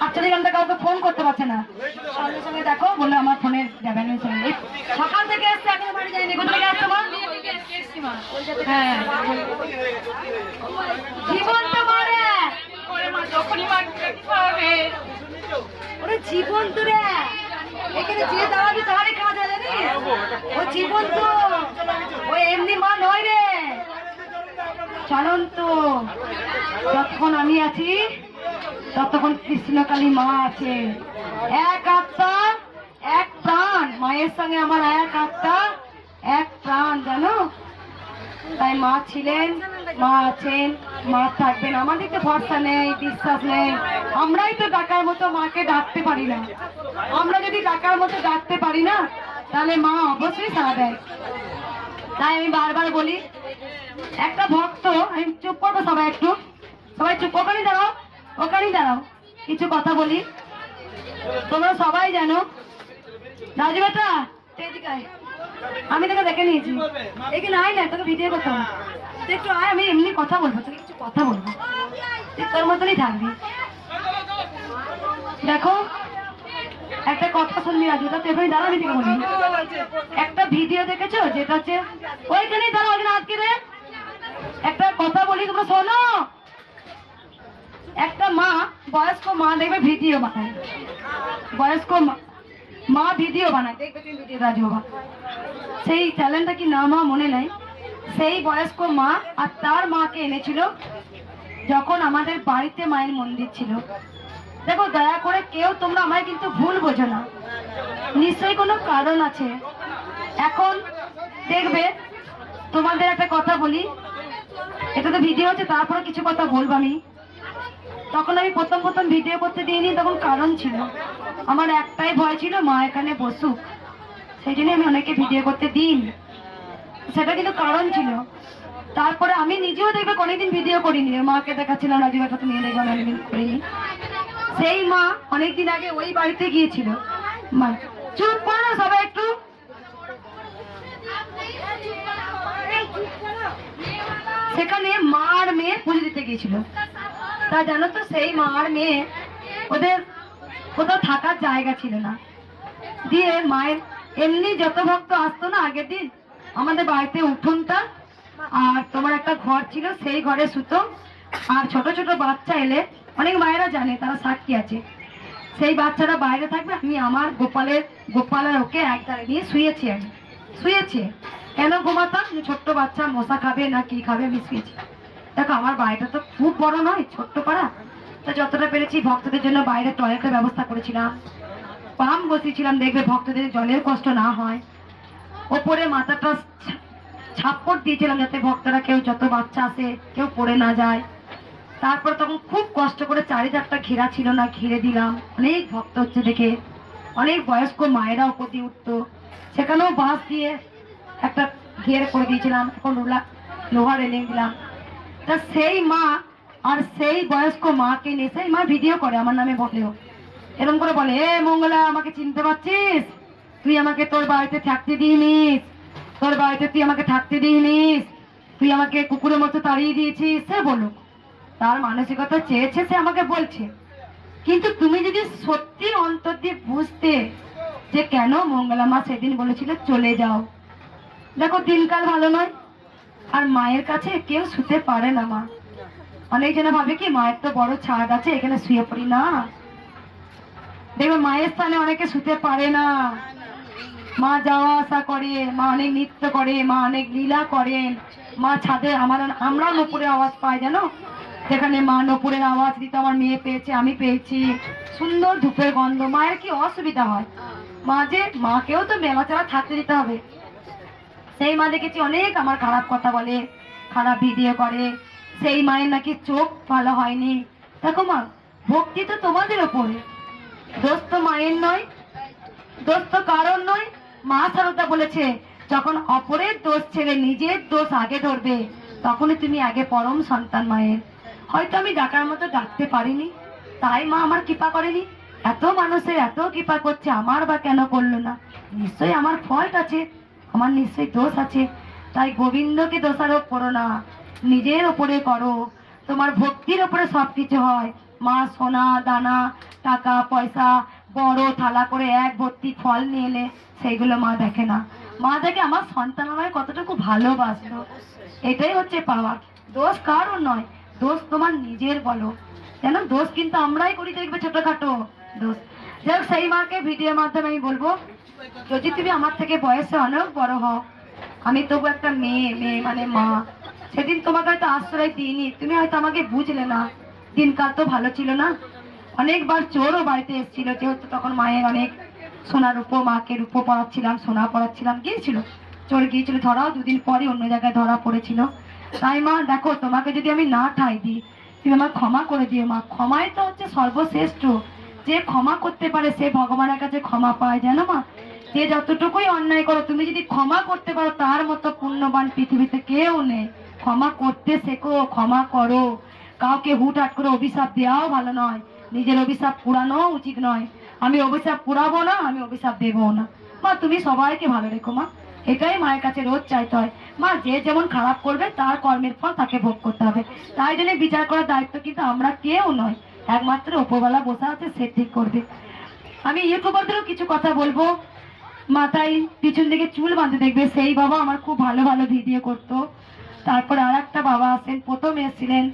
48 ঘন্টা কাউকে ফোন করতে পারছে না, সঙ্গে সঙ্গে দেখো বললো আমার ফোনের ব্যালেন্স হয়ে গেছে। সকাল থেকে এসছে এখনো বাড়ি যায়নি। কোথা থেকে আসছো মা? হ্যাঁ জীবন্ত মারে ওরে জীবন্ত রে, এখানে যে দাঁড়াবি তারই কাজ আছে জানি। ও জীবন্ত, ও এমনি মা নয় রে, চলন্ত। যতক্ষণ আমি আছি ততক্ষণ কৃষ্ণকালী মা আছে। এক আত্মা এক প্রাণ, মায়ের সঙ্গে আমার এক আত্মা এক প্রাণ, জানো। তাই মা ছিলেন, মা আছেন, মা থাকবেন। আমাদের তো ভরসা নেই, বিশ্বাস নেই। আমরাই তো ডাকার মতো মাকে ডাকতে পারি না। আমরা যদি ডাকার মতো ডাকতে পারি না তাহলে মা অবশ্যই সাড়া দেয়। তাই আমি বারবার বলি, একটা ভক্ত, আমি চুপ করবো, সবাই একটু, সবাই চুপ, ওখানেই দাঁড়াও, ওখানেই দাঁড়াও, কিছু কথা বলি। তোমরা সবাই জানো, রাজু বেটা আমি তোকে দেখে নিয়েছি, এখানে আয় না, তোকে ভিডিও করতাম, তুই একটু আয়, আমি এমনি কথা বলবো, তোকে কিছু কথা বলবো, তুই তোর মতনই থাকবি। দেখো একটা কথা শুনবি রাজু, তা তুই এখানে দাঁড়া, আমি তোকে বলি। একটা ভিডিও দেখেছো যেটা হচ্ছে, ওইখানেই দাঁড়া, ওইখানে আটকে রে। একটা কথা বলি, তোমরা শোনো। একটা মা, বয়স্ক মা দেখবে ভিডিও বানায়, বয়স্ক মা ভিডিও বানায়, দেখবে তুমি ভিডিও রাজু বাবা, সেই চ্যানেলটা কি নাম আমার মনে নাই। সেই বয়স্ক মা আর তার মাকে এনেছিল যখন আমাদের বাড়িতে মায়ের মন্দির ছিল। দেখো দয়া করে কেউ তোমরা আমায় কিন্তু ভুল বোঝো না, নিশ্চয়ই কোনো কারণ আছে। এখন দেখবে তোমাদের একটা কথা বলি, এটা তো ভিডিও হচ্ছে, তারপরে কিছু কথা বলবো আমি। তখন আমি প্রথম ভিডিও করতে দিইনি, তখন কারণ ছিল, আমার একটাই ভয় ছিল মা এখানে বসুক, সেই জন্য আমি অনেকে ভিডিও করতে দিইনি, সেটা কিন্তু কারণ ছিল। তারপরে আমি নিজেও দেখবে অনেকদিন ভিডিও করিনি, মাকে দেখাচ্ছিলাম রাজু কথা নিয়ে, দেখবে অনেকদিন করিনি। সেই মা অনেকদিন আগে ওই বাড়িতে গিয়েছিল, মা চুপ করো সবাই একটু, সেখানে মা আর মেয়ে পুজো দিতে গিয়েছিল। তা জানো তো সেই মা আর মেয়ে ওদের কোথাও থাকার জায়গা ছিল না, দিয়ে মায়ের এমনি যত ভক্ত আসতো না আগের দিন, আমাদের বাড়িতে উঠোনটা আর তোমার একটা ঘর ছিল, সেই ঘরে শুতো। আর ছোট ছোট বাচ্চা এলে, অনেক মায়েরা জানে, তারা সাক্ষী আছে, সেই বাচ্চারা বাইরে থাকবে, আমি আমার গোপালের ওকে একদারে নিয়ে শুয়েছি, আমি শুয়েছি। কেন ঘুমাতাম? ছোট্ট বাচ্চা মশা খাবে না কি খাবে, আমি শুয়েছি। দেখো আমার বাড়িটা তো খুব বড় নয়, ছোট্ট পাড়া, তো যতটা পেরেছি ভক্তদের জন্য বাইরে টয়লেটের ব্যবস্থা করেছিলাম, পাম্প বসিয়েছিলাম, দেখবে ভক্তদের জলের কষ্ট না হয়। ওপরে মাথাটা ছাপ্পড় দিয়েছিলাম যাতে ভক্তরা কেউ, যত বাচ্চা আসে কেউ পড়ে না যায়। তারপর তখন খুব কষ্ট করে চারিধারটা ঘেরা ছিল না, ঘিরে দিলাম। অনেক ভক্ত হচ্ছে দেখে অনেক বয়স্ক মায়েরা উপর দিয়ে উঠতো, সেখানেও বাঁশ দিয়ে একটা ঘের করে দিয়েছিলাম, এখন লোহা রেলিং দিলাম। তা সেই মা আর সেই বয়স্ক মাকে নিয়ে, সেই মা ভিডিও করে আমার নামে বলেও, এরকম করে বলে, এ মঙ্গলা আমাকে চিনতে পারছিস? তুই আমাকে তোর বাড়িতে থাকতে দিইনিস, তোর বাড়িতে তুই আমাকে থাকতে দিইনিস, তুই আমাকে কুকুরের মতো তাড়িয়ে দিয়েছিস। সে বলুক, তার মানসিকতা চেয়েছে, সে আমাকে বলছে। কিন্তু তুমি যদি সত্যি অন্তর দিয়ে বুঝতে যে কেন মঙ্গলা মা সেদিন বলেছিল চলে যাও। দেখো দিনকাল ভালো নয়, আর মায়ের কাছে কেউ শুতে পারে না। মা অনেকজনে ভাবে কি মায়ের তো বড় ছাদ আছে, এখানে শুয়ে পড়ি না। দেখবে মায়ের স্থানে অনেকে শুতে পারে না, মা যাওয়া আসা করে, মা অনেক নৃত্য করে, মা অনেক লীলা করেন। মা ছাদে আমরা নপুরের আওয়াজ পাই, জানো, যেখানে মা নপুরের আওয়াজ দিত, আমার মেয়ে পেয়েছে, আমি পেয়েছি, সুন্দর ধূপের গন্ধ। মায়ের কি অসুবিধা হয়? মাকেও তো মেলা ছাড়া থাকতে দিতে হবে। সেই মা দেখেছি অনেক আমার খারাপ কথা বলে, খারাপ ভিডিও করে, সেই মায়ের নাকি চোখ ভালো হয়নি। দেখো মা, ভক্তি তো তোমাদের ওপরে, দোষ তো মায়ের নয়, দোষ তো কারণ নয়। মা সারদা বলেছে, যখন অপরের দোষ ছেড়ে নিজের দোষ আগে ধরবে, তখনই তুমি আগে পরম সন্তান মায়ের। হয়তো আমি ডাকার মতো ডাকতে পারিনি, তাই মা আমার কৃপা করেনি। এত মানুষের এত কৃপা করছে, আমার বা কেন করলো না? নিশ্চয়ই আমার ফল্ট আছে, আমার নিশ্চয়ই দোষ আছে। তাই গোবিন্দকে দোষারোপ করো না, নিজের ওপরে করো। তোমার ভক্তির উপরে সবকিছু হয়। মা সোনা দানা টাকা পয়সা বড় থালা করে এক ভর্তি ফল নিয়ে এলে সেইগুলো মা দেখে না। মা দেখে আমার সন্তান আমায় কতটুকু ভালোবাসলো, এটাই হচ্ছে পাওয়া। দোষ কারোর নয়, দোষ তোমার নিজের। বলো কেন দোষ কিন্তু আমরাই করি, দেখবে ছোটখাটো দোষ। যাই হোক, সেই মাকে ভিডিওর মাধ্যমে আমি বলবো, যদি তুমি আমার থেকে বয়সে অনেক বড় হও, আমি তবু একটা মেয়ে, মেয়ে মানে মা। সেদিন তোমাকে হয়তো আশ্রয় দিইনি, তুমি হয়তো আমাকে বুঝলে না। দিনকাল তো ভালো ছিল না, অনেকবার চোরও বাড়িতে এসেছিল, যেহেতু তখন মায়ের অনেক সোনার উপর, মাকে রূপো পড়াচ্ছিলাম, সোনা পড়াচ্ছিলাম, গিয়েছিল চোর, গিয়েছিল ধরাও, দুদিন পরে অন্য জায়গায় ধরা পড়েছিল। তাই মা দেখো, তোমাকে যদি আমি না ঠাই দিই, তুমি আমার ক্ষমা করে দিও মা। ক্ষমাই তো হচ্ছে সর্বশ্রেষ্ঠ। যে ক্ষমা করতে পারে সে ভগবানের কাছে ক্ষমা পায়, জানো মা। যে যতটুকুই অন্যায় করো, তুমি যদি ক্ষমা করতে পারো, তার মতো পুণ্যবান পৃথিবীতে কেউ নেই। ক্ষমা করতে শেখো, ক্ষমা করো। কাউকে হুটহাট করে অভিশাপ দেওয়াও ভালো নয়, নিজের অভিশাপ পুরানো উচিত নয়। আমি অভিশাপ পুরাবো না, আমি অভিশাপ দেবো না। মা তুমি সবাইকে ভালো রেখো মা, এটাই মায়ের কাছে রোজ চাইতে হয়। মা যে যেমন খারাপ করবে তার কর্মের ফল তাকে ভোগ করতে হবে, তাই জন্য বিচার করার দায়িত্ব কিন্তু আমরা কেউ নয়, একমাত্র উপরওয়ালা বসা আছে, সে ঠিক করবে। আমি ইউটিউবারদেরও কিছু কথা বলবো। মাথায় পিছন দিকে চুল বাঁধতে দেখবে, সেই বাবা আমার খুব ভালো ভালো ভিডিও করতো। তারপরে আর একটা বাবা আছেন, প্রথম এসেছিলেন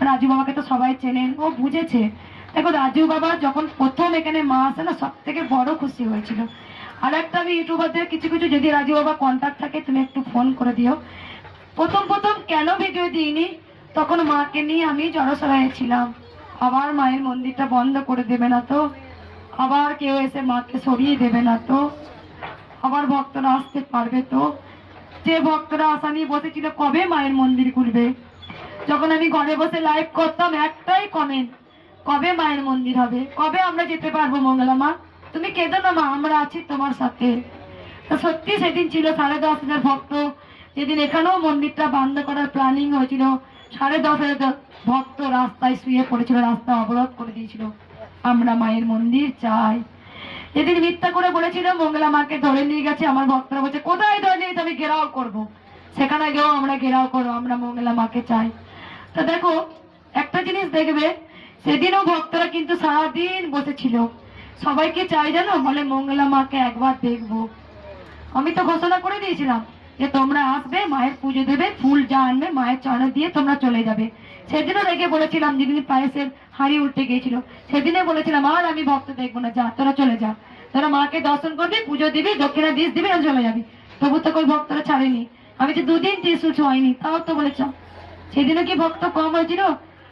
রাজু বাবাকে, তো সবাই চেনেন, ও বুঝেছে। দেখো রাজু বাবা যখন প্রথম এখানে মা আসে না, সব থেকে বড় খুশি হয়েছিল। আর একটা আমি ইউটিউবারদের কিছু কিছু, যদি রাজু বাবা কন্ট্যাক্ট থাকে তুমি একটু ফোন করে দিও। প্রথম প্রথম কেন ভিডিও দিইনি, তখন মাকে নিয়ে আমি জড়সড়ায় ছিলাম। আবার মায়ের মন্দিরটা বন্ধ করে দেবে না তো, আবার কেউ এসে মাকে সরিয়ে দেবে না তো, আবার ভক্তরা আসতে পারবে তো। যে ভক্তরা আশা নিয়ে বসেছিল কবে মায়ের মন্দির খুলবে, যখন আমি ঘরে বসে লাইভ করতাম একটাই কমেন্ট, কবে মায়ের মন্দির হবে, কবে আমরা যেতে পারবো মঙ্গলা মা, তুমি কেঁদো না মা, আমরা আছি তোমার সাথে। তো সত্যি সেদিন ছিল 10,500 ভক্ত। যেদিন এখানেও মন্দিরটা বন্ধ করার প্ল্যানিং হয়েছিল, 10,500 ভক্ত রাস্তায় শুয়ে পড়েছিল, রাস্তা অবরোধ করে দিয়েছিল, আমরা মায়ের মন্দির চাই। যেদিন মিথ্যা করে বলেছিল মঙ্গলা মাকে ধরে নিয়ে গেছে, আমার ভক্তরা বলছে কোথায় ধরে নিয়ে আমি ঘেরাও করবো, সেখানে গেও আমরা ঘেরাও করবো, আমরা মঙ্গলা মাকে চাই। তো দেখো একটা জিনিস দেখবে, সেদিনও ভক্তরা কিন্তু সারাদিন বসেছিল, সবাইকে চাই জানো, বলে মঙ্গলা মাকে একবার দেখবো। আমি তো ঘোষণা করে দিয়েছিলাম যে তোমরা আসবে, মায়ের পুজো দেবে, ফুল যা আনবে মায়ের চরণে দিয়ে তোমরা চলে যাবে। সেদিনও রেখে বলেছিলাম, যেদিন পায়েসের হাঁড়ি উল্টে গিয়েছিল, সেদিনে বলেছিলাম আর আমি ভক্ত দেখবো না, যা তোরা চলে যা, তোরা মাকে দর্শন করবি, পুজো দিবি, দক্ষিণা দিস দিবি, আর চলে যাবি। তবু তো কই ভক্তরা ছাড়েনি। আমি যে 2 দিন ত্রিশূল ছোঁয়াইনি, তাও তো বলেছ। সেদিনও কি ভক্ত কম হয়েছিল?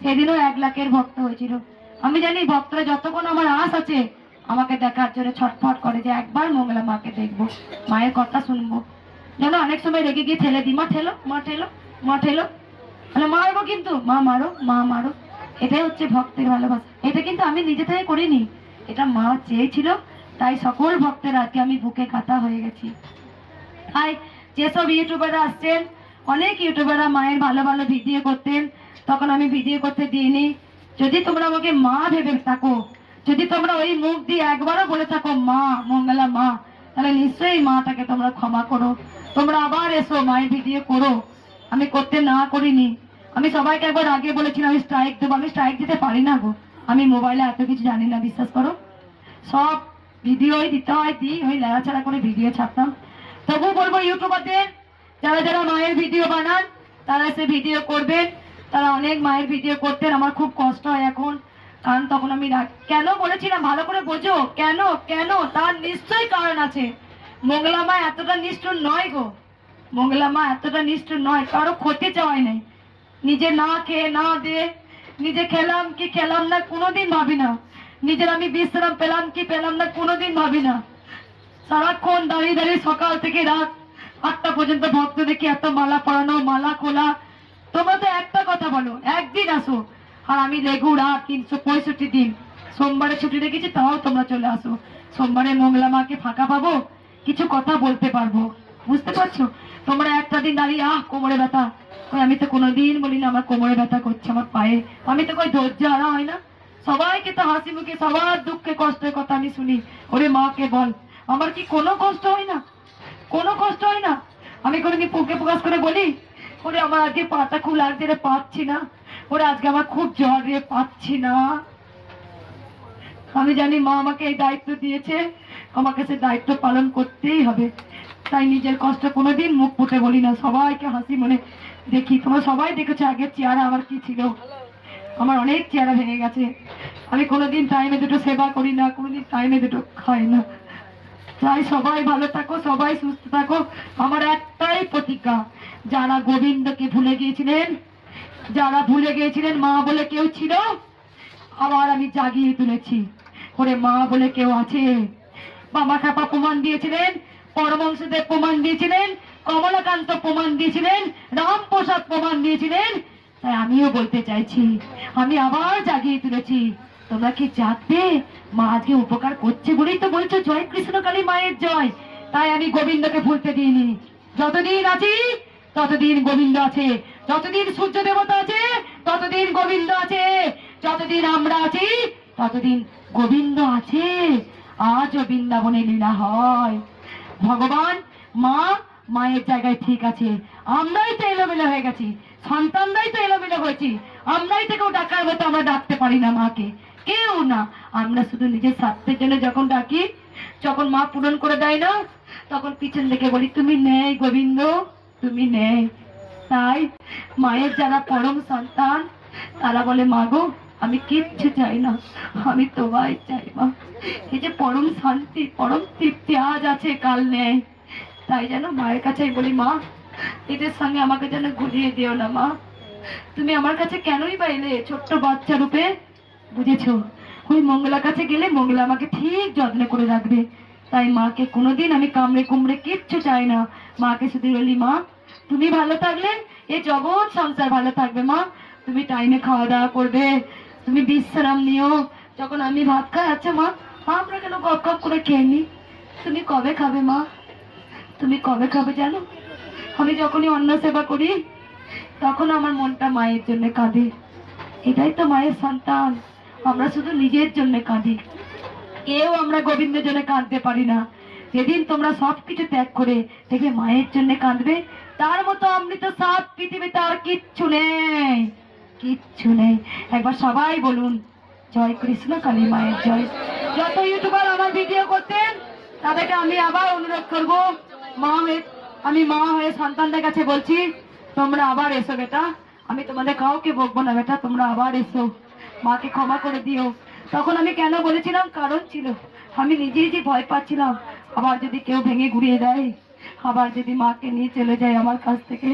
সেদিনও 1 লাখের ভক্ত হয়েছিল। আমি জানি ভক্তরা যতক্ষণ আমার আশ আছে আমাকে দেখার জন্য ছটফট করে, যে একবার মঙ্গলা মাকে দেখবো, মায়ের কথা শুনবো। যেন অনেক সময় রেগে গিয়ে ঠেলে দিই, মা ঠেলো, মা ঠেলো, মা ঠেলো, মানে মারবো কিন্তু, মা মারো, মা মারো। এটাই হচ্ছে ভক্তের ভালোবাসা। এটা কিন্তু আমি নিজে থেকে করিনি, এটা মা চেয়েছিল, তাই সকল ভক্তের আজকে আমি বুকে কাটা হয়ে গেছি। তাই যেসব ইউটিউবাররা আসছেন, অনেক ইউটিউবাররা মায়ের ভালো ভালো ভিডিও করতেন, তখন আমি ভিডিও করতে দিইনি। যদি তোমরা আমাকে মা ভেবে থাকো, যদি তোমরা ওই মুখ দিয়ে একবারও বলে থাকো মা, মঙ্গলা মা, তাহলে নিশ্চয়ই মাটাকে তোমরা ক্ষমা করো, তোমরা আবার এসো মায়ের ভিডিও করো। আমি করতে না করিনি। আমি সবাইকে একবার আগে বলেছিলাম আমি স্ট্রাইক দেবো, আমি স্ট্রাইক দিতে পারি না গো, আমি মোবাইলে এত কিছু জানি না, বিশ্বাস করো। সব ভিডিওই দিতে হয়, দিই, ওই লেড়াছাড়া করে ভিডিও ছাড়তাম। তবু বলবো ইউটিউবারদের, যারা যারা মায়ের ভিডিও বানান তারা এসে ভিডিও করবেন। তারা অনেক মায়ের ভিডিও করতেন, আমার খুব কষ্ট হয় এখন, কারণ তখন আমি কেন বলেছিলাম ভালো করে বোঝো, কেন কেন, তার নিশ্চয়ই কারণ আছে। মঙ্গলা মা এতটা নিষ্ঠুর নয় গো, মঙ্গলা মা এতটা নিষ্ঠুর নয়, কারো ক্ষতি চাওয়াই নাই। নিজে না খেয়ে না দিয়ে, নিজে খেলাম কি খেলাম না কোনোদিন ভাবি না, নিজের আমি বিশ্রাম পেলাম কি পেলাম না কোনোদিন ভাবি না। সারাক্ষণ দাঁড়িয়ে দাঁড়িয়ে সকাল থেকে রাত 8টা পর্যন্ত ভক্ত দেখি, এত মালা পরানো, মালা খোলা। তোমরা তো একটা কথা বলো একদিন আসো, আর আমি রেগুলার 365 দিন, সোমবারে ছুটি রেখেছি তাও তোমরা চলে আসো। সোমবারে মঙ্গলা মাকে ফাঁকা পাবো, কিছু কথা বলতে পারবো, বুঝতে পারছো। তোমরা একটা দিন দাঁড়িয়ে কোমরে ব্যথা, আমি তো কোনোদিন বলি না আমার কোমরে ব্যথা করছে, আমার পায়ে, আমি তো কই ধৈর্য হারা হয় না। সবাইকে তো হাসি মুখে সবার দুঃখে কষ্টের কথা আমি শুনি, ওরে মাকে বল, আমার কি কোনো কষ্ট হয় না, কোনো কষ্ট হয় না। আমি কোনোদিন বুকে প্রকাশ করে বলি ওরে আমার আজকে পাটা খুব লাগছে রে, পাচ্ছি না, ওরা আজকে আমার খুব জ্বর রে, পাচ্ছি না। আমি জানি মা আমাকে এই দায়িত্ব দিয়েছে, আমাকে সে দায়িত্ব পালন করতেই হবে। তাই নিজের কষ্ট কোনোদিন মুখ ফুটে বলি না, সবাইকে হাসি মনে দেখি। তোমরা সবাই দেখেছো আগের চেহারা আমার কি ছিল, আমার অনেক চেহারা ভেঙে গেছে। আমি কোনোদিন টাইমে দুটো সেবা করি না, কোনোদিন টাইমে দুটো খাই না। তাই সবাই ভালো থাকো, সবাই সুস্থ থাকো। আমার একটাই প্রতিজ্ঞা, যারা গোবিন্দকে ভুলে গিয়েছিলেন, যারা ভুলে গিয়েছিলেন মা বলে কেউ ছিল, আবার আমি জাগিয়ে তুলেছি। ওরে মা বলে কেউ আছে। বাবা খাপা প্রমাণ দিয়েছিলেন, পরমহংসদেব প্রমাণ দিয়েছিলেন, কমলাকান্ত প্রমাণ দিয়েছিলেন, রামপ্রসাদ প্রমাণ দিয়েছিলেন। তাই আমিও বলতে চাইছি, আমি আবার জাগিয়ে তুলেছি। তোমরা কি জাগবে? মা আজকে উপকার করছে বলেই তো বলছো জয় কৃষ্ণকালী মায়ের জয়। তাই আমি গোবিন্দকে ভুলতে দিইনি। যতদিন আছি ততদিন গোবিন্দ আছে, যতদিন সূর্য দেবতা আছে ততদিন গোবিন্দ আছে, যতদিন আমরা আছি ততদিন গোবিন্দ আছে। আজও বৃন্দাবনে লীলা হয়। ভগবান মা মায়ের জায়গায় ঠিক আছে, আমরাই তো এলোমেলো হয়ে গেছি, সন্তানরাই তো এলোমেলো হয়েছি। আমরাই থেকেও ডাকার মতো আমরা ডাকতে পারি না মাকে, কেউ না। আমরা শুধু নিজের স্বার্থের জন্য যখন ডাকি, যখন মা পূরণ করে দেয় না, তখন পিছন থেকে বলি তুমি নেই গোবিন্দ, তুমি নেই। তাই মায়ের যারা পরম সন্তান তারা বলে মা গো আমি কিচ্ছু চাই না, আমি তোমায় চাই মা। এই যে পরম শান্তি, পরম তৃপ্তি আজ আছে কাল নেই। তাই যেন মায়ের কাছে বলি মা এদের সঙ্গে আমাকে যেন গুলিয়ে দিও না মা। তুমি আমার কাছে কেনই পাইলে ছোট্ট বাচ্চা রূপে? বুঝেছো, ওই মঙ্গলার কাছে গেলে মঙ্গলা আমাকে ঠিক যত্ন করে রাখবে। তাই মাকে কোনোদিন আমি কামড়ে কুমড়ে কিচ্ছু চাই না। মাকে শুধু বলি মা তুমি ভালো থাকলে এই জগৎ সংসার ভালো থাকবে মা। তুমি টাইমে খাওয়া দাওয়া করবে, তুমি বিশ্রাম নিও। যখন আমি ভাত খাই, আচ্ছা মা আমরা কেন গপ গপ করে খেয়ে নি, তুমি কবে খাবে মা? তুমি কবে খাবে জানো? আমি যখনই অন্ন সেবা করি তখন আমার মনটা মায়ের জন্য কাঁদে। এটাই তো মায়ের সন্তান, আমরা শুধু নিজের জন্য কাঁদি, কেউ আমরা গোবিন্দের জন্য কাঁদতে পারি না। যেদিন তোমরা সবকিছু ত্যাগ করে দেখবে মায়ের জন্য কাঁদবে, তার মতো অমৃত সাত পৃথিবীতে আর কিচ্ছু নেই, কিচ্ছু নেই। একবার সবাই বলুন জয় কৃষ্ণ কালী মায়ের জয়। যত ইউটিউবার আমার ভিডিও করতেন তাদেরকে আমি আবার অনুরোধ করব, আমি মা হয়ে সন্তানদের কাছে বলছি তোমরা আবার এসো বেটা, আমি তোমাদের কাউকে বকবো না বেটা, তোমরা আবার এসো, মাকে ক্ষমা করে দিও। তখন আমি কেন বলেছিলাম, কারণ ছিল আমি নিজেই যে ভয় পাচ্ছিলাম, আবার যদি কেউ ভেঙে ঘুরিয়ে দেয়, আবার যদি মাকে নিয়ে চলে যায় আমার কাছ থেকে,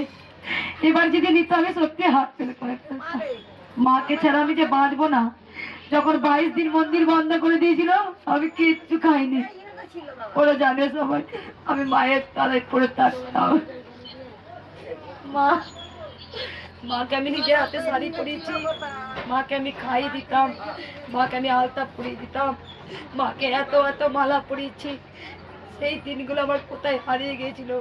এবার যদি নিতে আমি সত্যি হাত ফেলে করে ফেলতাম। মাকে ছাড়া আমি যে বাঁচবো না। যখন 22 দিন মন্দির বন্ধ করে দিয়েছিল আমি কিচ্ছু খাইনি, ওরা জানে সবাই আমি মায়ের তালায় পড়ে থাকতাম। মাকে আমি নিজের হাতে শাড়ি পরিয়েছি, মাকে আমি খাই দিতাম, মাকে আমি আলতা পরিয়ে দিতাম, মাকে এত এত মালা পরিয়েছি। সেই দিনগুলো আমার কোথায় হারিয়ে গিয়েছিল।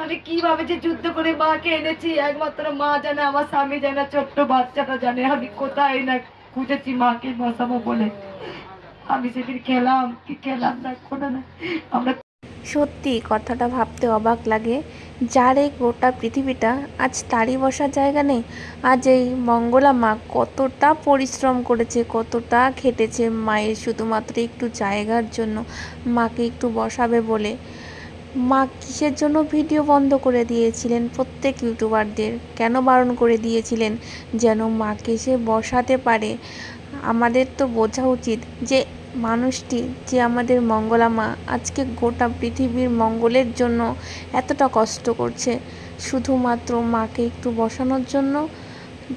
আমি কিভাবে যে যুদ্ধ করে মাকে এনেছি একমাত্র মা জানে, আমার স্বামী জানে, ছোট্ট বাচ্চাটা জানে আমি কোথায় না খুঁজেছি মাকে বসাবো বলে। আমি সেদিন খেলাম কি খেলাম না কোনো না। আমরা সত্যি কথাটা ভাবতে অবাক লাগে, যার এই গোটা পৃথিবীটা আজ তারই বসার জায়গা নেই। আজ এই মঙ্গলা মা কতটা পরিশ্রম করেছে, কতটা খেটেছে মায়ের শুধুমাত্র একটু জায়গার জন্য, মাকে একটু বসাবে বলে। মা কিসের জন্য ভিডিও বন্ধ করে দিয়েছিলেন? প্রত্যেক ইউটিউবারদের কেন বারণ করে দিয়েছিলেন? যেন মাকে সে বসাতে পারে। আমাদের তো বোঝা উচিত যে মানুষটি যে আমাদের মঙ্গলা মা আজকে গোটা পৃথিবীর মঙ্গলের জন্য এতটা কষ্ট করছে, শুধুমাত্র মাকে একটু বসানোর জন্য,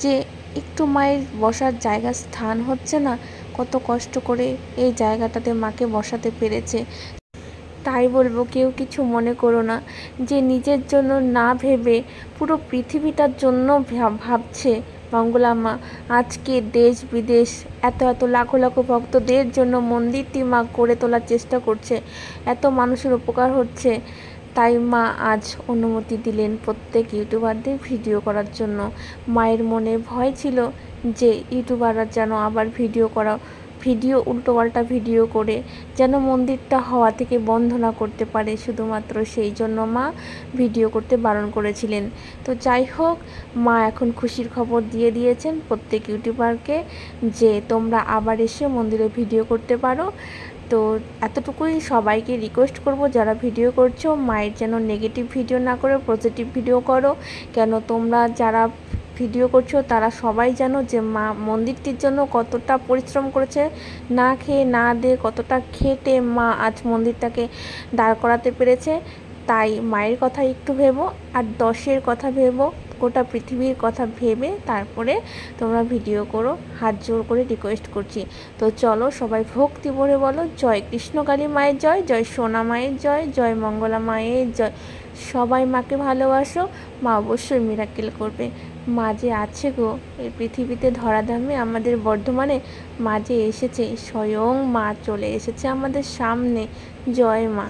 যে একটু মায়ের বসার জায়গা স্থান হচ্ছে না, কত কষ্ট করে এই জায়গাটাতে মাকে বসাতে পেরেছে। তাই বলবো কেউ কিছু মনে করো না, যে নিজের জন্য না ভেবে পুরো পৃথিবীটার জন্য ভাবছে মঙ্গলা মা। আজকে দেশ বিদেশ এত এত লাখো লাখো ভক্তদের জন্য মন্দিরটি মা করে তোলার চেষ্টা করছে, এত মানুষের উপকার হচ্ছে। তাই মা আজ অনুমতি দিলেন প্রত্যেক ইউটিউবারদের ভিডিও করার জন্য। মায়ের মনে ভয় ছিল যে ইউটিউবাররা যেন আবার ভিডিও করা ভিডিও উল্টোপাল্টা ভিডিও করে যেন মন্দিরটা হওয়া থেকে বন্ধ না করতে পারে, শুধুমাত্র সেই জন্য মা ভিডিও করতে বারণ করেছিলেন। তো যাই হোক, মা এখন খুশির খবর দিয়ে দিয়েছেন প্রত্যেক ইউটিউবারকে যে তোমরা আবার এসে মন্দিরে ভিডিও করতে পারো। তো এতটুকুই সবাইকে রিকোয়েস্ট করব, যারা ভিডিও করছো মায়ের যেন নেগেটিভ ভিডিও না করে পজিটিভ ভিডিও করো। কেন তোমরা যারা ভিডিও করছো তারা সবাই জানো যে মা মন্দিরটির জন্য কতটা পরিশ্রম করেছে, না খেয়ে না দিয়ে কতটা খেটে মা আজ মন্দিরটাকে দাঁড় করাতে পেরেছে। তাই মায়ের কথা একটু ভেবো, আর 10-এর কথা ভেবো, গোটা পৃথিবীর কথা ভেবে তারপরে তোমরা ভিডিও করো, হাত জোর করে রিকোয়েস্ট করছি। তো চলো সবাই ভক্তি ভরে বলো, জয় কৃষ্ণকালী মায়ের জয়, জয় সোনা মায়ের জয়, জয় মঙ্গলা মায়ের জয়। সবাই মাকে ভালোবাসো, মা অবশ্যই মিরাকেল করবে। মা যে আছে গো এই পৃথিবীতে ধরাধামে আমাদের বর্ধমানে, মা যে এসেছে, স্বয়ং মা চলে এসেছে আমাদের সামনে। জয় মা।